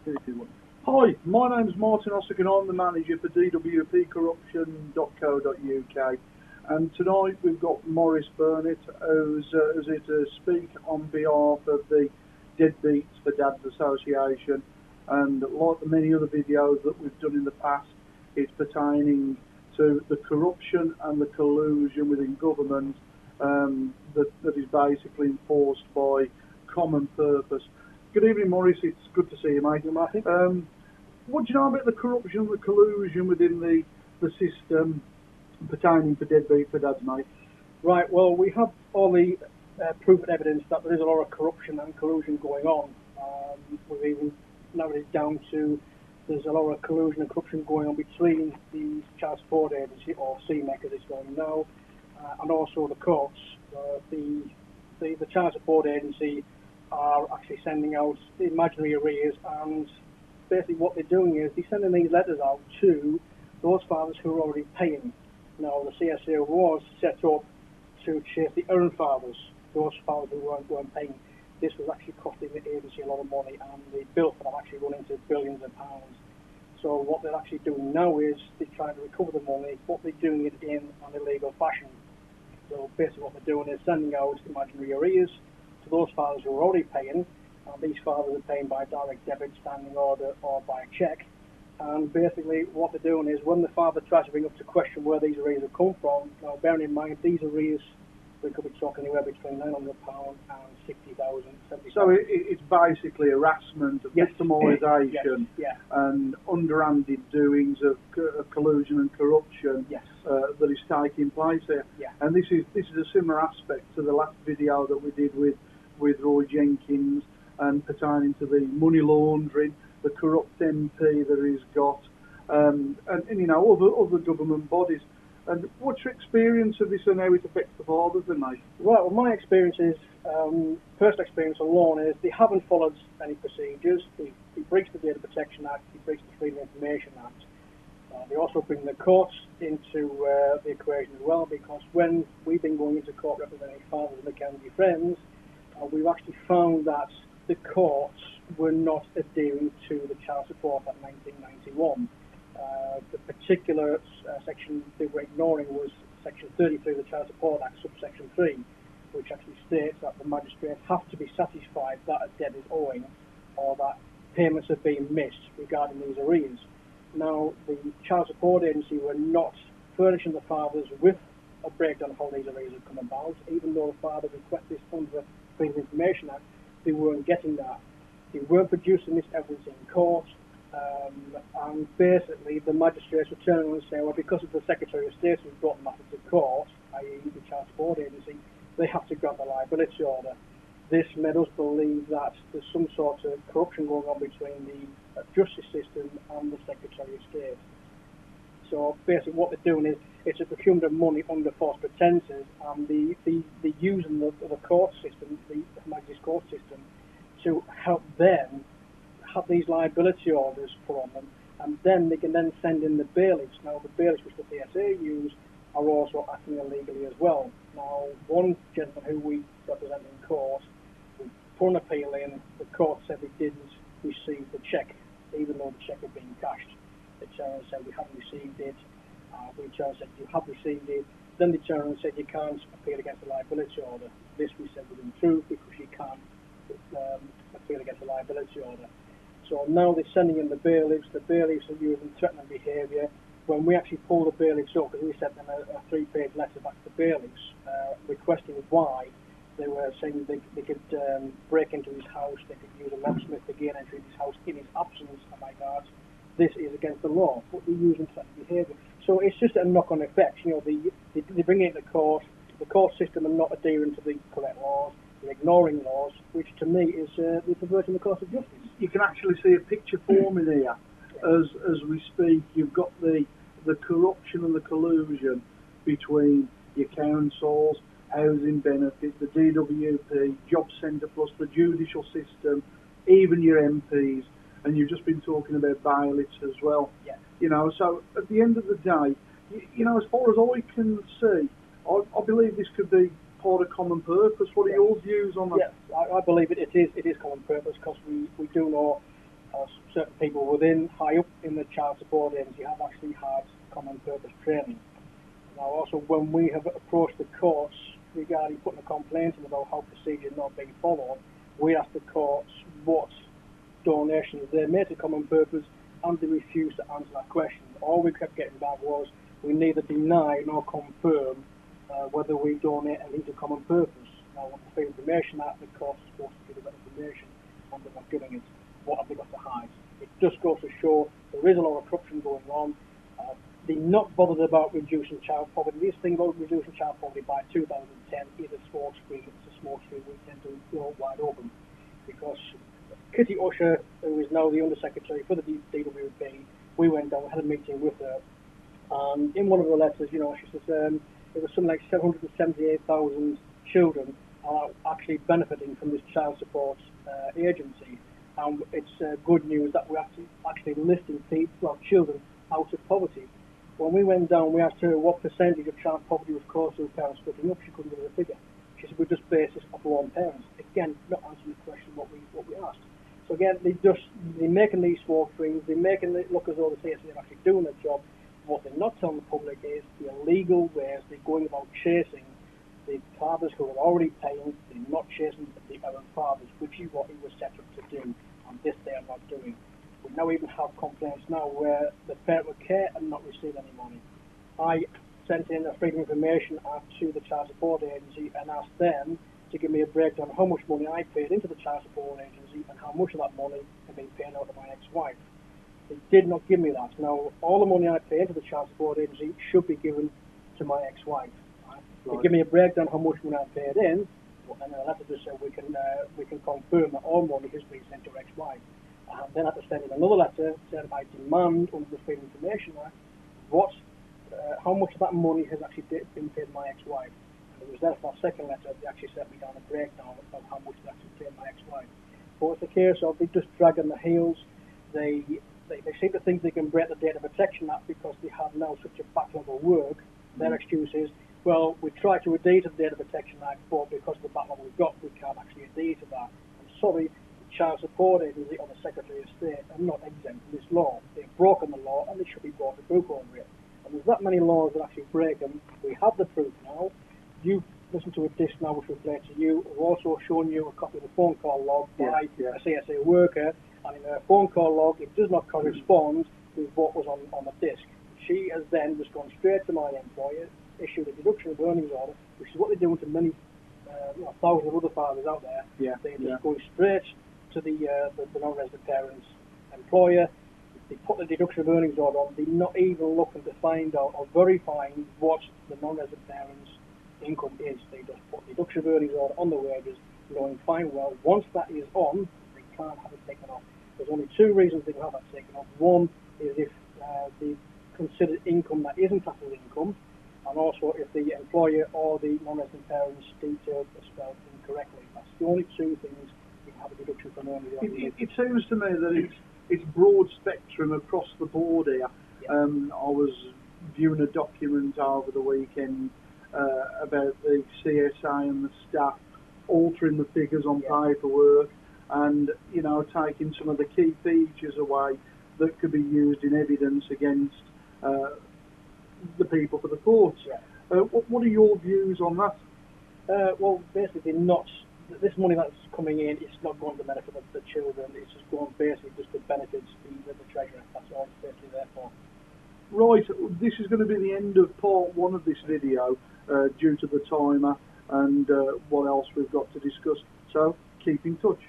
Hi, my name's Martin Hossack and I'm the manager for DWPCorruption.co.uk, and tonight we've got Maurice Burnett who's here to speak on behalf of the DWPCorruption, and like the many other videos that we've done in the past, it's pertaining to the corruption and the collusion within government that is basically enforced by common purpose. Good evening, Maurice. It's good to see you, mate. What do you know about the corruption and the collusion within the system pertaining to Deadbeat for Dads, mate? Right, well, we have all the proof and evidence that there is a lot of corruption and collusion going on. We've even narrowed it down to there's a lot of collusion and corruption going on between the Child Support Agency, or CMEC as it's known now, and also the courts. The Child Support Agency are actually sending out imaginary arrears, and basically what they're doing is they're sending these letters out to those fathers who are already paying. Now, the CSA was set up to chase the errant fathers, those fathers who weren't paying. This was actually costing the agency a lot of money, and the bill for that actually run into billions of pounds. So what they're actually doing now is they're trying to recover the money, but they're doing it in an illegal fashion. So basically what they're doing is sending out imaginary arrears to those fathers who are already paying, and these fathers are paying by direct debit, standing order, or by a cheque. And basically what they're doing is when the father tries to bring up to question where these arrears have come from, now bearing in mind these arrears, we could be talking anywhere between £900 and £60,000, £70,000. So it's basically harassment, victimisation, and underhanded doings of collusion and corruption that is taking place here. And this is a similar aspect to the last video that we did with Roy Jenkins, and pertaining to the money laundering, the corrupt MP that he's got, and you know, other government bodies. And what's your experience of this and how it affects the fathers, then, mate? Right, well, my experience is, personal experience alone is they haven't followed any procedures. They breached the Data Protection Act, they breached the Freedom of Information Act. They also bring the courts into the equation as well, because when we've been going into court representing fathers and Mackenzie friends, we've actually found that the courts were not adhering to the Child Support Act 1991. The particular section they were ignoring was Section 33 of the Child Support Act, subsection 3, which actually states that the magistrates have to be satisfied that a debt is owing or that payments have been missed regarding these arrears. Now, the Child Support Agency were not furnishing the fathers with a breakdown of how these arrears have come about, even though the father requested this under the Freedom of Information Act. They weren't getting that. They weren't producing this evidence in court, and basically the magistrates were turning around and saying, well, because of the Secretary of State who brought the matter to court, i.e. the Child Support Agency, they have to grant the liability order. This made us believe that there's some sort of corruption going on between the justice system and the Secretary of State. So basically what they're doing is it's a procurement of money under false pretences, and they're using the court system, the magistrates court system, to help them have these liability orders put on them, and then they can then send in the bailiffs. Now the bailiffs which the CSA use are also acting illegally as well. Now one gentleman who we represent in court, we put an appeal in, the court said they didn't receive the cheque, even though the cheque had been cashed. The chairman said we haven't received it. The chairman said you have received it. Then the chairman said you can't appeal against the liability order. This we said was untrue because you can't appeal against the liability order. So now they're sending in the bailiffs. The bailiffs are using threatening behaviour. When we actually pull the bailiffs up, because we sent them a 3-page letter back to the bailiffs requesting why, they were saying they could break into his house, they could use a locksmith to gain entry in his house in his absence. Oh my God, this is against the law, but they're using threatening behaviour. So it's just a knock-on effect. You know, they bring it into court. The court system are not adhering to the correct laws. They're ignoring laws, which to me is they're perverting the course of justice. You can actually see a picture forming here as we speak. You've got the corruption and the collusion between your councils, housing benefits, the DWP, Job Centre Plus, the judicial system, even your MPs, and you've just been talking about bailiffs as well. You know, so at the end of the day, you know, as far as I can see, I believe this could be part of common purpose. What are your views on that? Yes, I believe it is common purpose, because we do know certain people within, high up in the child support agency, have actually had common purpose training. Now also when we have approached the courts regarding putting a complaint in about how procedure is not being followed, we ask the courts what donations they made to common purpose, and they refused to answer that question. All we kept getting back was we neither deny nor confirm whether we donate anything to common purpose. Now with the Free Information Act, the courts are supposed to give that information, and they're not doing it. What have they got to hide? It just goes to show there is a lot of corruption going on. They're not bothered about reducing child poverty. This thing about reducing child poverty by 2010 is a smoke screen. It's a smoke screen we tend to blow wide open, because Kitty Usher, who is now the Undersecretary for the DWP, we went down, had a meeting with her, and in one of the letters, you know, she says it was something like 778,000 children are actually benefiting from this child support agency, and it's good news that we're actually lifting children out of poverty. When we went down, we asked her what percentage of child poverty was caused through parents splitting up. She couldn't give us a figure. She said we just base this off lone parents. Again, not answering the question what we asked. So again, they're making these smoke screens, they're making it look as though the CSA are actually doing their job. What they're not telling the public is the illegal ways they're going about chasing the fathers who are already paying. They're not chasing the errant fathers, which is what he was set up to do, and this they are not doing. We now even have complaints now where the parent would care and not receive any money. I sent in a Freedom of Information Act to the Child Support Agency and asked them to give me a breakdown of how much money I paid into the Child Support Agency and how much of that money had been paid out to my ex-wife. They did not give me that. Now, all the money I paid into the Child Support Agency should be given to my ex-wife. Right? They give me a breakdown how much money I paid in, and then I have to just say we can confirm that all money has been sent to your ex-wife. Then I have to send in another letter saying I demand under the Freedom of Information Act how much of that money has actually been paid to my ex-wife. And it was there for that second letter they actually sent me down a breakdown of how much they actually paid my ex-wife. But it's a case of they just drag on the heels. They seem to think they can break the Data Protection Act because they have now such a backlog of work. Their excuse is, well, we tried to adhere to the Data Protection Act, but because of the backlog we've got, we can't actually adhere to that. I'm sorry, the Child Support Agency or the Secretary of State are not exempt from this law. They've broken the law and they should be brought to book over it. And there's that many laws that actually break them. We have the proof now. You've listened to a disc now which we played to you. We've also shown you a copy of the phone call log by a CSA worker, and in her phone call log it does not correspond with what was on the disc. She has then just gone straight to my employer, issued a deduction of earnings order, which is what they're doing to many thousands of other fathers out there. They're just going straight to the non-resident parent's employer. They put the deduction of earnings order on. They're not even looking to find out or verifying what the non-resident parent's income is. They just put deduction of earnings order on the wages, knowing fine well once that is on, they can't have it taken off. There's only two reasons they can have that taken off. One is if they consider income that isn't classed as income, and also if the employer or the non-resident parent's details are spelled incorrectly. That's the only two things you can have a deduction from earnings order. It seems to me that it's broad spectrum across the board here. I was viewing a document over the weekend about the CSA and the staff altering the figures on paperwork and, you know, taking some of the key features away that could be used in evidence against the people for the courts. What are your views on that? Well, basically not. This money that's coming in, it's not going to benefit the children. It's just going basically just to benefit the treasurer. That's all it's basically there for. Right, this is going to be the end of part one of this video due to the timer and what else we've got to discuss. So keep in touch.